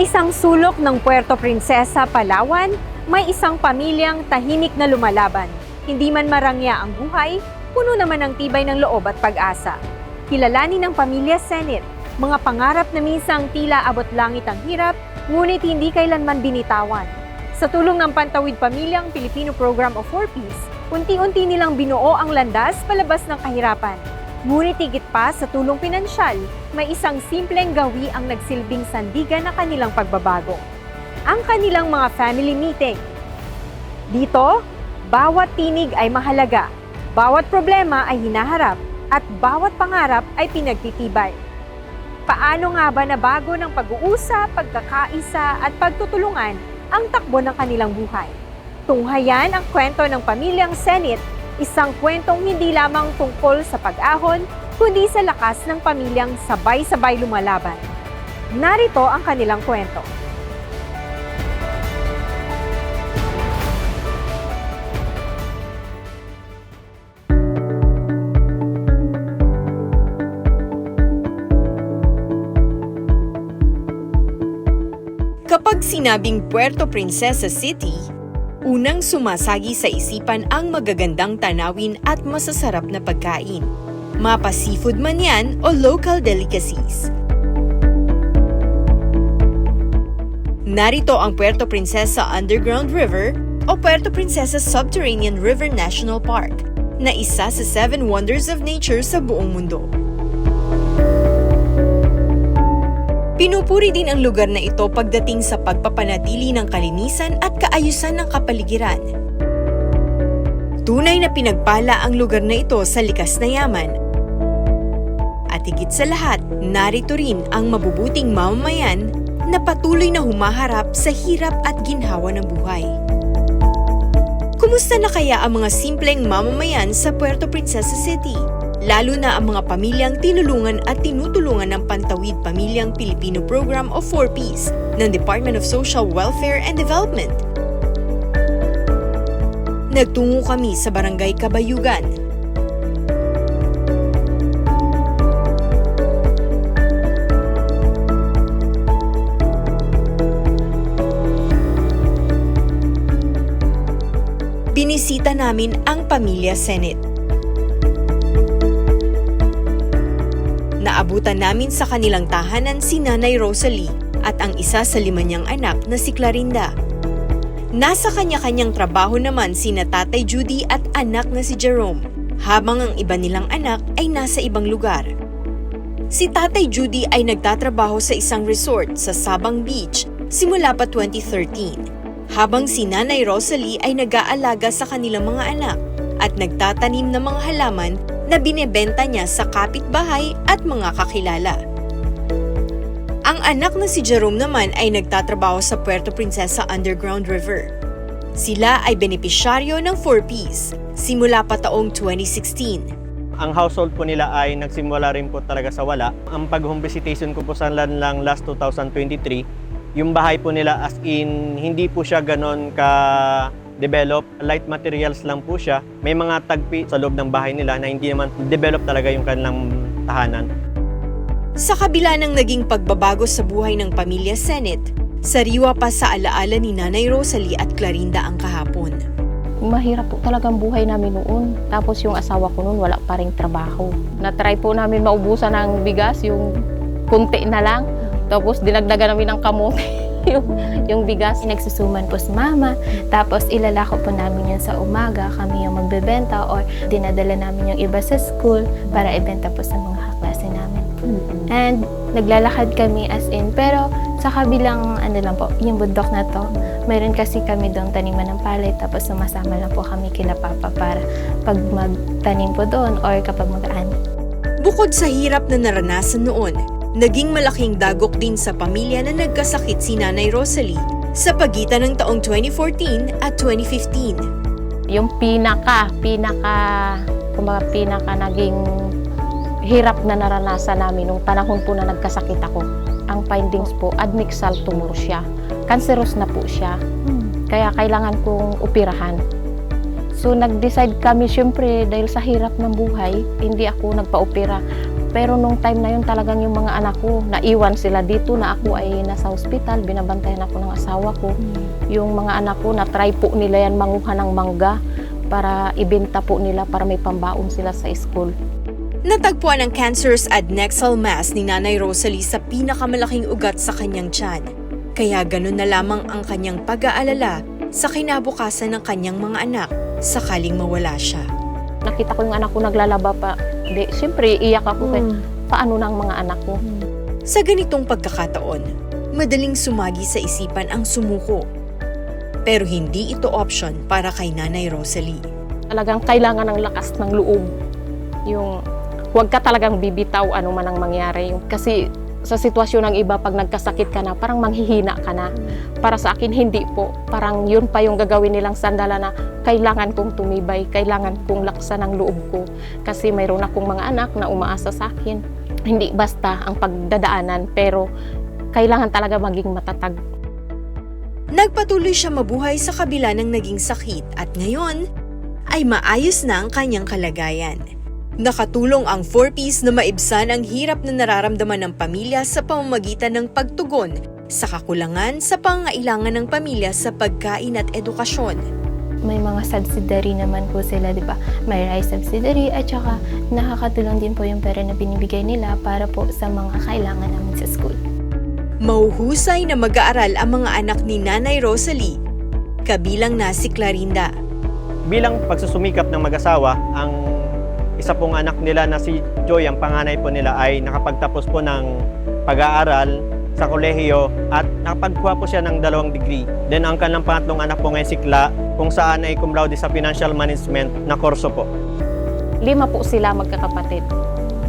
isang sulok ng Puerto Princesa, Palawan, may isang pamilyang tahimik na lumalaban. Hindi man marangya ang buhay, puno naman ng tibay ng loob at pag-asa. Kilalanin ng pamilya Senit, mga pangarap na minsang tila abot langit ang hirap, ngunit hindi kailanman binitawan. Sa tulong ng Pantawid Pamilyang Pilipino Program of 4Ps, unti-unti nilang binuo ang landas palabas ng kahirapan. Ngunit higit pa sa tulong pinansyal, may isang simpleng gawi ang nagsilbing sandigan na kanilang pagbabago. Ang kanilang mga family meeting. Dito, bawat tinig ay mahalaga, bawat problema ay hinaharap, at bawat pangarap ay pinagtitibay. Paano nga ba nabago ng pag-uusap, pagkakaisa at pagtutulungan ang takbo ng kanilang buhay? Tunghayan ang kwento ng pamilyang Senit, isang kwentong hindi lamang tungkol sa pag-ahon, kundi sa lakas ng pamilyang sabay-sabay lumalaban. Narito ang kanilang kwento. Kapag sinabing Puerto Princesa City, unang sumasagi sa isipan ang magagandang tanawin at masasarap na pagkain. Mapa seafood man yan o local delicacies. Narito ang Puerto Princesa Underground River o Puerto Princesa Subterranean River National Park na isa sa 7 Wonders of Nature sa buong mundo. Pinupuri din ang lugar na ito pagdating sa pagpapanatili ng kalinisan at kaayusan ng kapaligiran. Tunay na pinagpala ang lugar na ito sa likas na yaman. At higit sa lahat, narito rin ang mabubuting mamamayan na patuloy na humaharap sa hirap at ginhawa ng buhay. Kumusta na kaya ang mga simpleng mamamayan sa Puerto Princesa City? Lalo na ang mga pamilyang tinulungan at tinutulungan ng Pantawid Pamilyang Pilipino Program of 4Ps ng Department of Social Welfare and Development. Nagtungo kami sa Barangay Kabayugan. Binisita namin ang pamilya Senit. Naabutan namin sa kanilang tahanan si Nanay Rosalie at ang isa sa 5 niyang anak na si Clarinda. Nasa kanya-kanyang trabaho naman sina Tatay Judy at anak na si Jerome, habang ang iba nilang anak ay nasa ibang lugar. Si Tatay Judy ay nagtatrabaho sa isang resort sa Sabang Beach simula pa 2013, habang si Nanay Rosalie ay nag-aalaga sa kanilang mga anak at nagtatanim ng mga halaman na binebenta niya sa kapitbahay at mga kakilala. Ang anak na si Jerome naman ay nagtatrabaho sa Puerto Princesa Underground River. Sila ay benepisyaryo ng 4Ps simula pa taong 2016. Ang household po nila ay nagsimula rin po talaga sa wala. Ang pag-home visitation ko po sa lang last 2023, yung bahay po nila as in hindi po siya ganon ka-develop. Light materials lang po siya. May mga tagpi sa loob ng bahay nila na hindi naman develop talaga yung kanilang tahanan. Sa kabila ng naging pagbabago sa buhay ng pamilya Senit, sariwa pa sa alaala ni Nanay Rosalie at Clarinda ang kahapon. Mahirap po talagang buhay namin noon. Tapos yung asawa ko noon wala pa ring trabaho. Na-try po namin maubusan ng bigas, yung kunti na lang. Tapos dinagdagan namin ng kamote. yung bigas. Nagsusuman po si mama, tapos ilalako po namin yan sa umaga, kami yung magbebenta or dinadala namin yung iba sa school para ibenta po sa mga kaklase namin. And naglalakad kami as in, pero sa kabilang lang po, yung bundok na to, mayroon kasi kami doon taniman ng palay, tapos sumasama lang po kami kila papa para pag magtanim po doon or kapag mag-aan. Bukod sa hirap na naranasan noon, naging malaking dagok din sa pamilya na nagkasakit si Nanay Rosalie sa pagitan ng taong 2014 at 2015. Yung pinaka naging hirap na naranasan namin nung panahon po na nagkasakit ako. Ang findings po, admixal tumor siya. Cancerous na po siya. Kaya kailangan kong operahan. So nag-decide kami, syempre, dahil sa hirap ng buhay, hindi ako nagpa-opera. Pero nung time na yun talagang yung mga anak ko, naiwan sila dito na ako ay nasa hospital, binabantayan ako ng asawa ko. Yung mga anak ko, na-try po nila yan manguha ng mangga para ibenta po nila para may pambaon sila sa school. Natagpuan ang cancerous adnexal mass ni Nanay Rosalie sa pinakamalaking ugat sa kanyang tiyan. Kaya ganun na lamang ang kanyang pag-aalala sa kinabukasan ng kanyang mga anak sakaling mawala siya. Nakita ko yung anak ko naglalaba pa. Siyempre, iyak ako kay paano ng mga anak ko. Sa ganitong pagkakataon, madaling sumagi sa isipan ang sumuko. Pero hindi ito option para kay Nanay Rosalie. Talagang kailangan ng lakas ng loob. Yung huwag ka talagang bibitaw ano man ang mangyari. Kasi sa sitwasyon ng iba, pag nagkasakit ka na, parang manghihina ka na. Para sa akin, hindi po. Parang yun pa yung gagawin nilang sandala na kailangan kong tumibay, kailangan kong laksan ang loob ko. Kasi mayroon akong mga anak na umaasa sa akin. Hindi basta ang pagdadaanan, pero kailangan talaga maging matatag. Nagpatuloy siya mabuhay sa kabila ng naging sakit at ngayon ay maayos na ang kanyang kalagayan. Nakatulong ang 4Ps na maibsan ang hirap na nararamdaman ng pamilya sa pamamagitan ng pagtugon sa kakulangan sa pangailangan ng pamilya sa pagkain at edukasyon. May mga subsidiary naman po sila, di ba? May rice subsidiary at saka nakakatulong din po yung pera na binibigay nila para po sa mga kailangan namin sa school. Mahuhusay na mag-aaral ang mga anak ni Nanay Rosalie, kabilang na si Clarinda. Bilang pagsusumikap ng mag-asawa, ang isa pong anak nila na si Joy, ang panganay po nila ay nakapagtapos po ng pag-aaral sa kolehiyo at nakapagkuha po siya ng 2 degree. Then ang kanilang pangatlong anak po ngayon si Kla, kung saan ay cum laude sa financial management na kurso po. 5 po sila magkakapatid.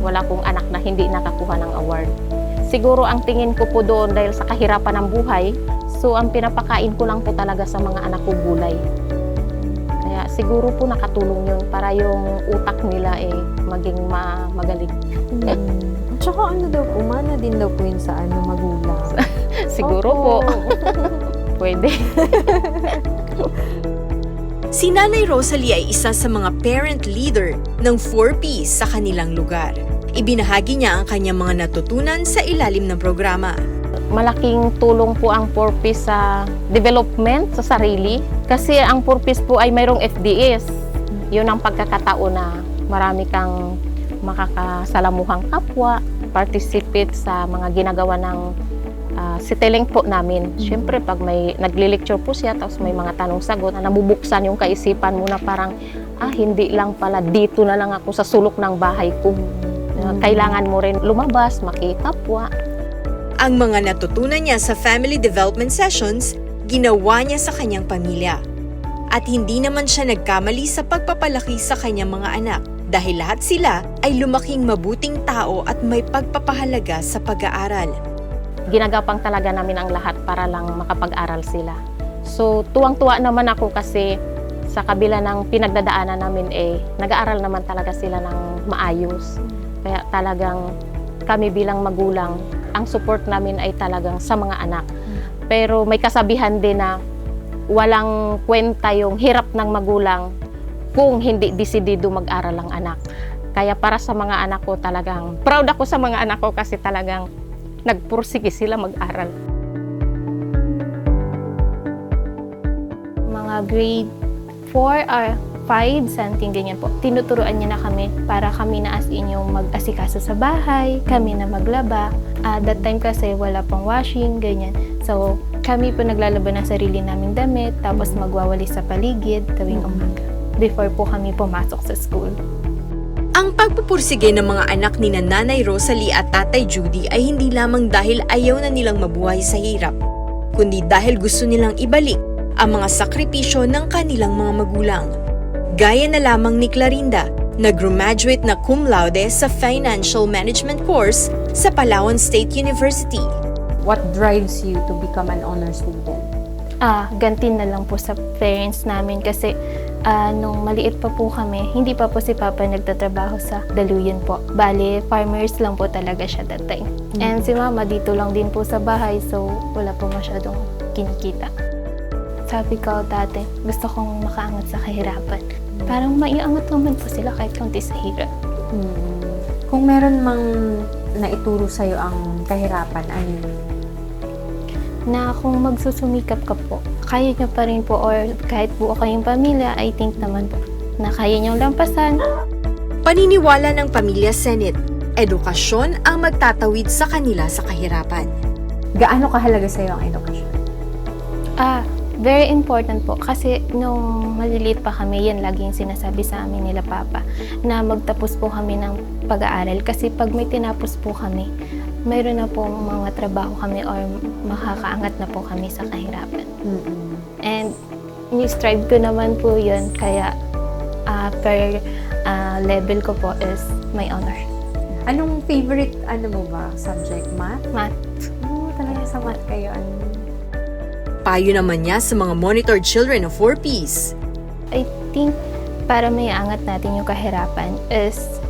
Wala kong anak na hindi nakakuha ng award. Siguro ang tingin ko po doon dahil sa kahirapan ng buhay, so ang pinapakain ko lang po talaga sa mga anak ko gulay. Kaya siguro po nakatulong yun para yung utak nila maging magaling. Tsaka ano daw po, mana din daw po yun sa magulang. Siguro po. Pwede. Si Nanay Rosalie ay isa sa mga parent leader ng 4Ps sa kanilang lugar. Ibinahagi niya ang kanyang mga natutunan sa ilalim ng programa. Malaking tulong po ang 4Ps sa development sa sarili. Kasi ang 4Ps po ay mayroong FDS. Yun ang pagkakataon na marami kang makakasalamuhang kapwa, participate sa mga ginagawa ng siteleng po namin. Siyempre, pag may nagli-lecture po siya, tapos may mga tanong-sagot, na nabubuksan yung kaisipan mo na parang, hindi lang pala, dito na lang ako sa sulok ng bahay ko. Kailangan mo rin lumabas, makikapwa. Ang mga natutunan niya sa family development sessions, ginawa niya sa kanyang pamilya. At hindi naman siya nagkamali sa pagpapalaki sa kanyang mga anak dahil lahat sila ay lumaking mabuting tao at may pagpapahalaga sa pag-aaral. Ginagapang talaga namin ang lahat para lang makapag-aral sila. So, tuwang-tuwa naman ako kasi sa kabila ng pinagdadaanan namin nag-aaral naman talaga sila ng maayos. Kaya talagang kami bilang magulang, ang support namin ay talagang sa mga anak. Pero may kasabihan din na walang kwenta yung hirap ng magulang kung hindi desidido mag-aral ang anak. Kaya para sa mga anak ko talagang, proud ako sa mga anak ko kasi talagang nagpursige sila mag-aral. Mga grade 4 or 5, something ganyan po. Tinuturuan niya na kami para kami na as in yung mag-asikaso sa bahay, kami na maglaba. That time kasi wala pang washing, ganyan. So, kami po naglalaba ng sarili naming damit, tapos magwawalis sa paligid tuwing umaga. Before po kami pumasok sa school. Ang pagpupursige ng mga anak ni Nanay Rosalie at Tatay Judy ay hindi lamang dahil ayaw na nilang mabuhay sa hirap, kundi dahil gusto nilang ibalik ang mga sakripisyo ng kanilang mga magulang. Gaya na lamang ni Clarinda, na graduate na cum laude sa Financial Management course sa Palawan State University. What drives you to become an honor student? Ganti na lang po sa parents namin kasi nung maliit pa po kami, hindi pa po si Papa nagtatrabaho sa Daluyan po. Bale, farmers lang po talaga siya that time. And si Mama dito lang din po sa bahay, so wala po masyadong kinikita. Sabi ko dati, gusto kong makaangat sa kahirapan. Parang maiangat naman po sila kahit konti sa hirap. Kung meron mang naituro sa'yo ang kahirapan, ano yun? Na kung magsusumikap ka po, kaya nyo pa rin po, or kahit buo kayong pamilya, I think naman po na kaya nyo lampasan. Paniniwala ng Pamilya Senate, edukasyon ang magtatawid sa kanila sa kahirapan. Gaano kahalaga sa'yo ang edukasyon? Very important po kasi nung maliliit pa kami, yan lagi yung sinasabi sa amin nila Papa, na magtapos po kami ng pag-aaral kasi pag may tinapos po kami, mayroon na po mga trabaho kami or makakaangat na po kami sa kahirapan. And ni-strive ko naman po yun, kaya per level ko po is my honor. Anong favorite, mo ba, subject? Math? Math. Talaga sa math kayo. Payo naman niya sa mga monitored children of 4Ps. I think para may angat natin yung kahirapan is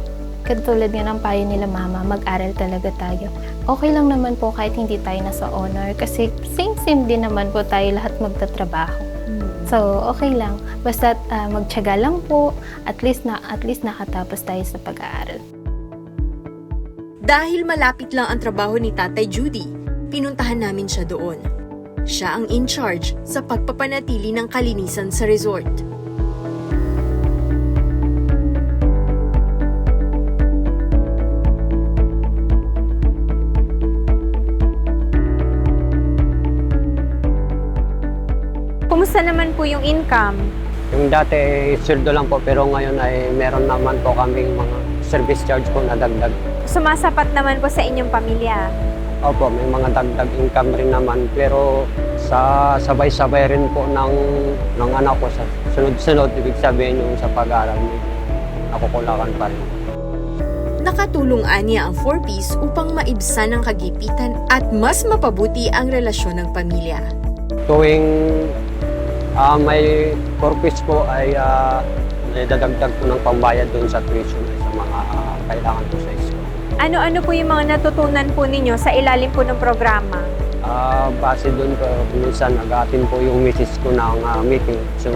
katulad nga ng payo nila Mama, mag-aral talaga tayo. Okay lang naman po kahit hindi tayo nasa honor kasi same din naman po tayo lahat magtatrabaho. So, okay lang. Basta magtiyaga lang po, at least nakatapos tayo sa pag-aaral. Dahil malapit lang ang trabaho ni Tatay Judy, pinuntahan namin siya doon. Siya ang in charge sa pagpapanatili ng kalinisan sa resort. Kumusta naman po yung income? Yung dati, sweldo lang po, pero ngayon ay meron naman po kaming mga service charge po na dagdag. Sumasapat naman po sa inyong pamilya. Opo, may mga dagdag income rin naman, pero sa sabay-sabay rin po ng anak ko sa sunod-sunod, ibig sabihin yung sa pag-aaral, nakukulakan pa rin. Nakatulong aniya ang 4Ps upang maibsan ang kagipitan at mas mapabuti ang relasyon ng pamilya. Tuwing may purpose po ay dadagdag po ng pambayad doon sa tuition sa mga kailangan po sa school. Ano-ano po yung mga natutunan po ninyo sa ilalim po ng programa? Base doon po, minsan nag-attend po yung misis ko ng meeting. So,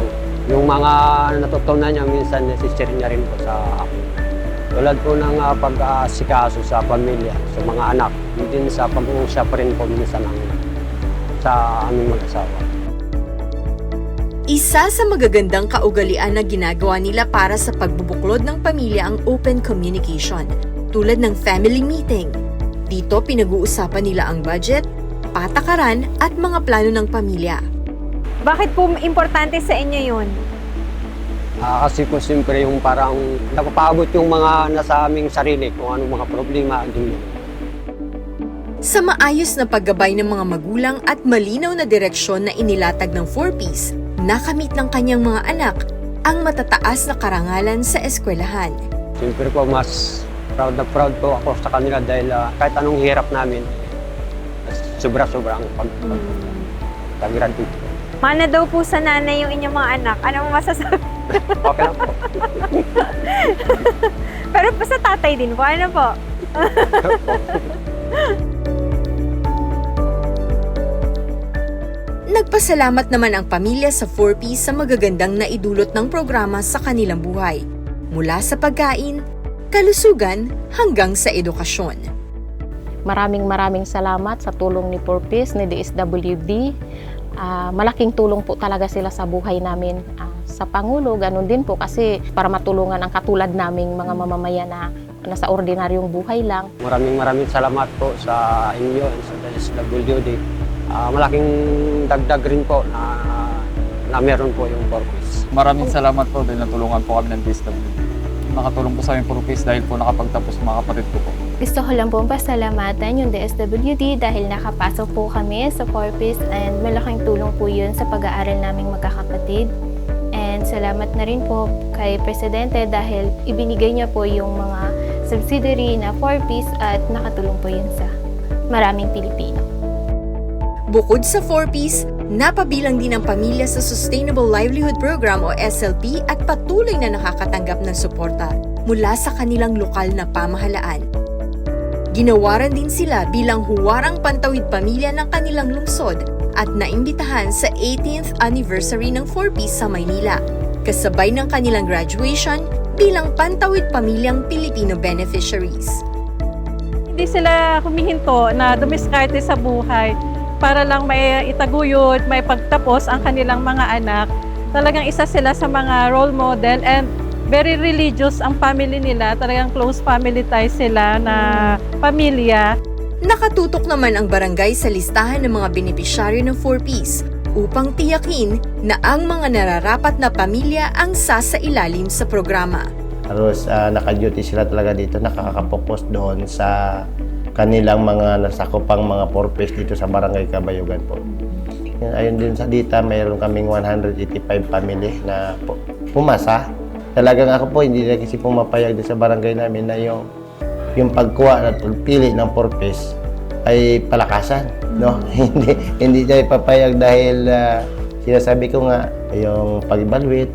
yung mga natutunan niya, minsan nasishare niya rin po sa akin. Tulad po ng pag-aasikaso sa pamilya, sa mga anak, din sa pag-uusap rin po minsan sa aming mag-asawa. Isa sa magagandang kaugalian na ginagawa nila para sa pagbubuklod ng pamilya ang open communication, tulad ng family meeting. Dito pinag-uusapan nila ang budget, patakaran at mga plano ng pamilya. Bakit po importante sa inyo yun? Kasi po siyempre yung parang napapaabot yung mga nasa aming sarili kung anong mga problema din yun. Sa maayos na paggabay ng mga magulang at malinaw na direksyon na inilatag ng 4Ps, nakamit ng kanyang mga anak ang matataas na karangalan sa eskwelahan. Siyempre po mas proud na proud po ako sa kanila dahil kahit anong hirap namin, sobra-sobra ang pag-graduate. Mana daw po sa nanay yung inyong mga anak. Ano mo masasabi? Okay lang po. Pero pa sa tatay din po. Ano po? Nagpasalamat naman ang pamilya sa 4Ps sa magagandang naidulot ng programa sa kanilang buhay, mula sa pagkain, kalusugan hanggang sa edukasyon. Maraming salamat sa tulong ni 4Ps, ni DSWD. Malaking tulong po talaga sila sa buhay namin. Sa Pangulo, ganun din po kasi para matulungan ang katulad naming mga mamamayan na nasa ordinaryong buhay lang. Maraming salamat po sa inyo at sa DSWD. Malaking dagdag rin po na meron po yung purpose. Maraming salamat po dahil natulungan po kami ng DSWD. Nakatulong po sa aming purpose dahil po nakapagtapos mga kapatid ko po. Gusto ko lang pong pasalamatan yung DSWD dahil nakapasok po kami sa 4Ps and malaking tulong po yun sa pag-aaral naming magkakapatid. And salamat na rin po kay Presidente dahil ibinigay niya po yung mga subsidiary na 4Ps at nakatulong po yun sa maraming Pilipino. Bukod sa 4Ps, napabilang din ang pamilya sa Sustainable Livelihood Program o SLP at patuloy na nakakatanggap ng suporta mula sa kanilang lokal na pamahalaan. Ginawaran din sila bilang huwarang pantawid pamilya ng kanilang lungsod at naimbitahan sa 18th anniversary ng 4Ps sa Maynila, kasabay ng kanilang graduation bilang Pantawid Pamilyang Pilipino beneficiaries. Hindi sila humihinto na dumiskarte sa buhay para lang may itaguyod, may pagtapos ang kanilang mga anak. Talagang isa sila sa mga role model and very religious ang family nila. Talagang close family ties sila na pamilya. Nakatutok naman ang barangay sa listahan ng mga benepisyaryo ng 4Ps upang tiyakin na ang mga nararapat na pamilya ang sasailalim sa programa. Halos naka-duty sila talaga dito, nakakapokus doon sa kanilang mga nasakupang mga 4Ps dito sa Barangay Kabayugan po. Ayon din sa dita, mayroon kaming 185 family na pumasa. Talagang ako po, hindi na kasi pumapayag din sa barangay namin na yung pagkuha at pili ng 4Ps ay palakasan. No? hindi tayo papayag dahil sinasabi ko nga, yung pag-evaluate,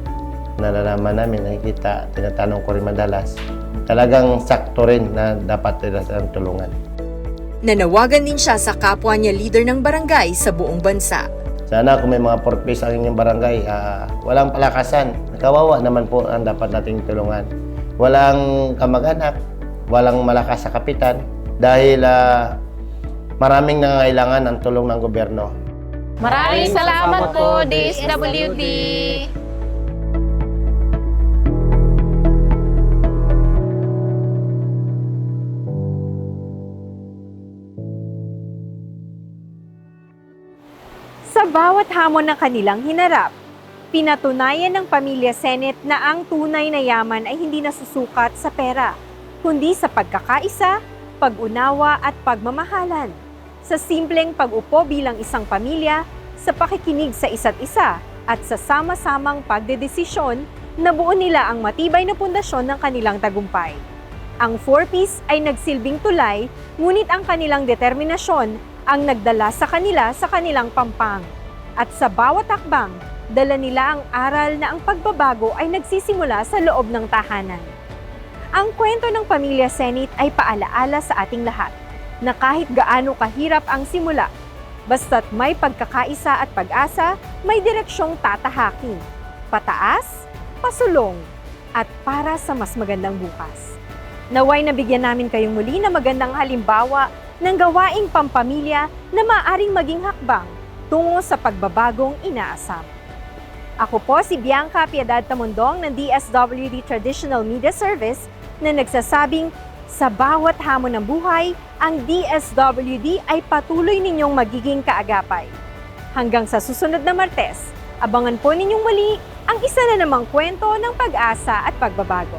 nalalaman namin, nakikita, tinatanong ko rin madalas, talagang sakto rin na dapat nila ang tulungan. Nanawagan din siya sa kapwa niya leader ng barangay sa buong bansa. Sana kung may mga 4Ps ang inyong barangay, walang palakasan. Kawawa naman po ang dapat nating tulungan. Walang kamag-anak, walang malakas sa kapitan dahil maraming nangangailangan ng tulong ng gobyerno. Maraming salamat po, DSWD! Sa bawat hamon ng kanilang hinarap, pinatunayan ng pamilya Senate na ang tunay na yaman ay hindi nasusukat sa pera, kundi sa pagkakaisa, pag-unawa at pagmamahalan. Sa simpleng pag-upo bilang isang pamilya, sa pakikinig sa isa't isa at sa sama-samang pagdedesisyon, nabuo nila ang matibay na pundasyon ng kanilang tagumpay. Ang 4Ps ay nagsilbing tulay, ngunit ang kanilang determinasyon ang nagdala sa kanila sa kanilang pampang. At sa bawat hakbang, dala nila ang aral na ang pagbabago ay nagsisimula sa loob ng tahanan. Ang kwento ng pamilya Senate ay paalaala sa ating lahat na kahit gaano kahirap ang simula, basta't may pagkakaisa at pag-asa, may direksyong tatahakin, pataas, pasulong, at para sa mas magandang bukas. Naway nabigyan namin kayong muli na magandang halimbawa ng gawaing pampamilya na maaaring maging hakbang tungo sa pagbabagong inaasam. Ako po si Bianca Piedad Tamundong ng DSWD Traditional Media Service na nagsasabing sa bawat hamon ng buhay, ang DSWD ay patuloy ninyong magiging kaagapay. Hanggang sa susunod na Martes, abangan po ninyong muli ang isa na namang kwento ng pag-asa at pagbabago.